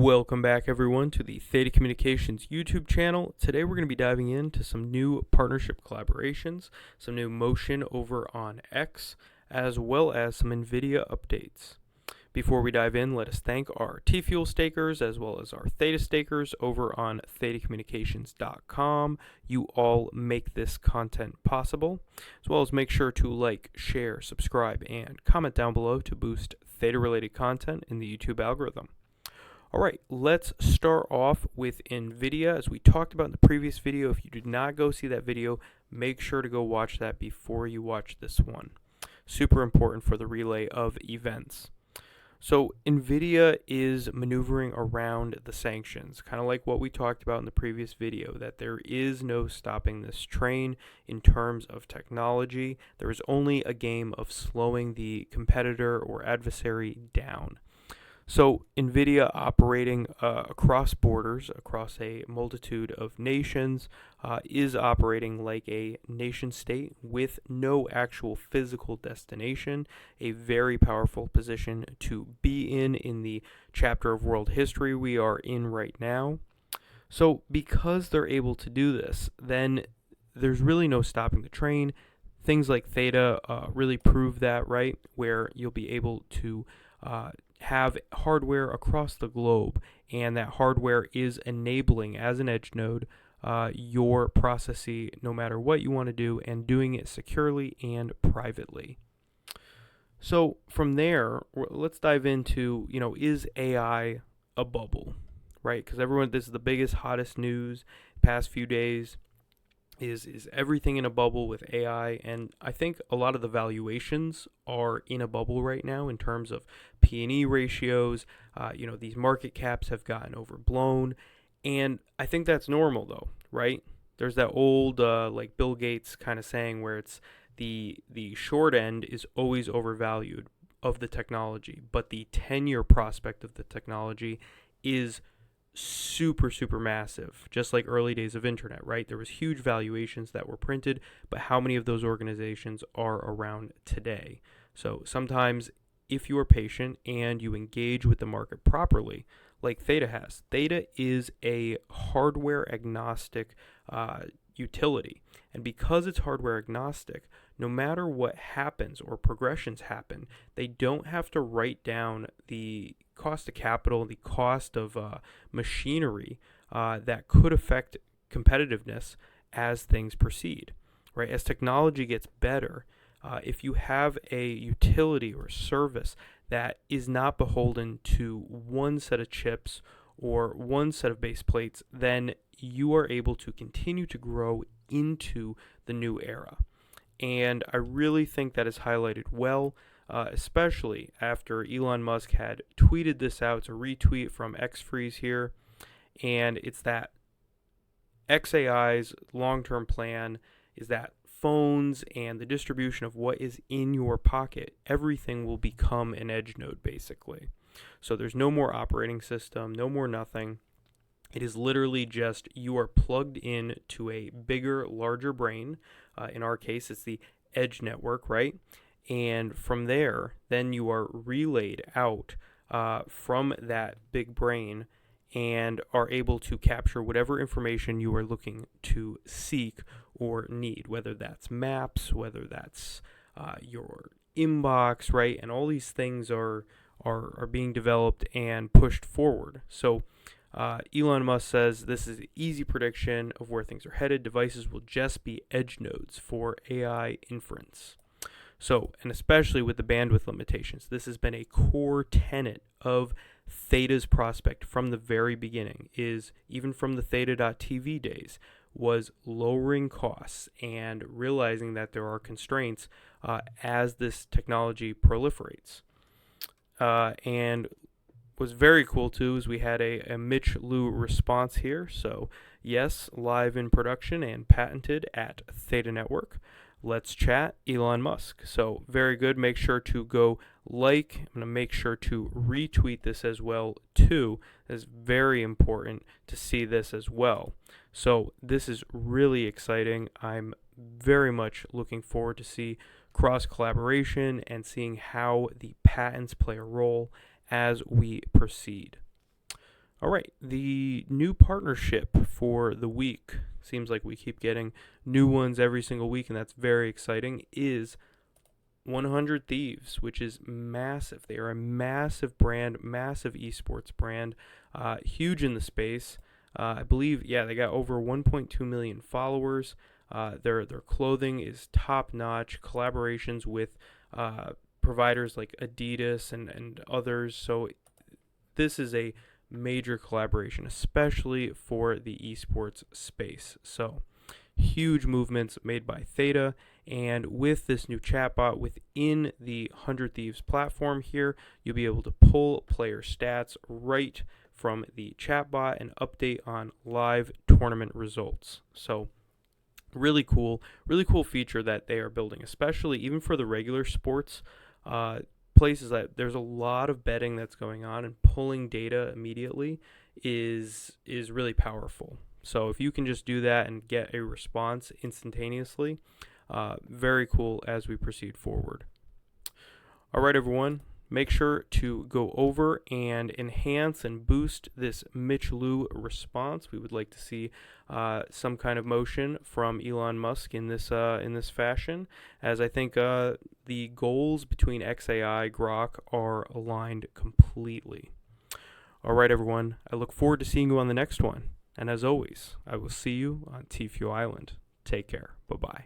Welcome back, everyone, to the Theta Communications YouTube channel. Today we're going to be diving into some new partnership collaborations, some new motion over on X, as well as some Nvidia updates. Before we dive in, let us thank our Tfuel stakers as well as our Theta stakers over on ThetaCommunications.com. You all make this content possible, as well as make sure to like, share, subscribe, and comment down below to boost Theta-related content in the YouTube algorithm. All right, let's start off with Nvidia. As we talked about in the previous video, if you did not go see that video, make sure to go watch that before you watch this one. Super important for the relay of events. So Nvidia is maneuvering around the sanctions, kind of like what we talked about in the previous video, that there is no stopping this train in terms of technology. There is only a game of slowing the competitor or adversary down. So Nvidia operating across borders, across a multitude of nations, is operating like a nation state with no actual physical destination, a very powerful position to be in the chapter of world history we are in right now. So because they're able to do this, then there's really no stopping the train. Things like Theta really prove that, right? Where you'll be able to have hardware across the globe, and that hardware is enabling, as an edge node, your processing no matter what you want to do, and doing it securely and privately. So from there, let's dive into, is AI a bubble, right? Because everyone, this is the biggest, hottest news past few days. Is everything in a bubble with AI? And I think a lot of the valuations are in a bubble right now in terms of P&E ratios. These market caps have gotten overblown, and I think that's normal though, right? There's that old like Bill Gates kind of saying where it's the short end is always overvalued of the technology, but the 10-year prospect of the technology is super massive, just like early days of internet, right? There was huge valuations that were printed, but how many of those organizations are around today? So sometimes if you are patient and you engage with the market properly, like Theta has, Theta is a hardware agnostic utility, and because it's hardware agnostic, no matter what happens or progressions happen, they don't have to write down the cost of capital, the cost of machinery that could affect competitiveness as things proceed, right? As technology gets better, if you have a utility or service that is not beholden to one set of chips or one set of base plates, then you are able to continue to grow into the new era. And I really think that is highlighted well, especially after Elon Musk had tweeted this out. It's a retweet from XFreeze here, and it's that xAI's long-term plan is that phones and the distribution of what is in your pocket, everything will become an edge node basically. So there's no more operating system, no more nothing. It is literally just you are plugged in to a bigger, larger brain. In our case, it's the edge network, right? And from there, then you are relayed out from that big brain and are able to capture whatever information you are looking to seek or need, whether that's maps, whether that's your inbox, right? And all these things are being developed and pushed forward. So Elon Musk says this is an easy prediction of where things are headed. Devices will just be edge nodes for AI inference. So, and especially with the bandwidth limitations, this has been a core tenet of Theta's prospect from the very beginning, is even from the Theta.tv days, was lowering costs and realizing that there are constraints as this technology proliferates. And was very cool too is we had a Mitch Liu response here. So yes, live in production and patented at Theta Network. Let's chat Elon Musk. So very good. Make sure to go like. I'm going to make sure to retweet this as well too. It's very important to see this as well. So this is really exciting. I'm very much looking forward to see cross collaboration and seeing how the patents play a role as we proceed. All right, the new partnership for the week, seems like we keep getting new ones every single week, and that's very exciting, is 100 Thieves, which is massive. They are a massive brand, massive esports brand, huge in the space. I believe, yeah, they got over 1.2 million followers. Their clothing is top notch. Collaborations with providers like Adidas and others. So this is a major collaboration, especially for the esports space. So huge movements made by Theta, and with this new chatbot within the 100 Thieves platform here, you'll be able to pull player stats right from the chatbot and update on live tournament results. So really cool feature that they are building, especially even for the regular sports places that there's a lot of betting that's going on, and pulling data immediately is really powerful. So if you can just do that and get a response instantaneously, very cool as we proceed forward. All right, everyone, make sure to go over and enhance and boost this Mitch Liu response. We would like to see some kind of motion from Elon Musk in this fashion, as I think the goals between xAI Grok are aligned completely. All right, everyone, I look forward to seeing you on the next one. And as always, I will see you on Tfuel Island. Take care. Bye-bye.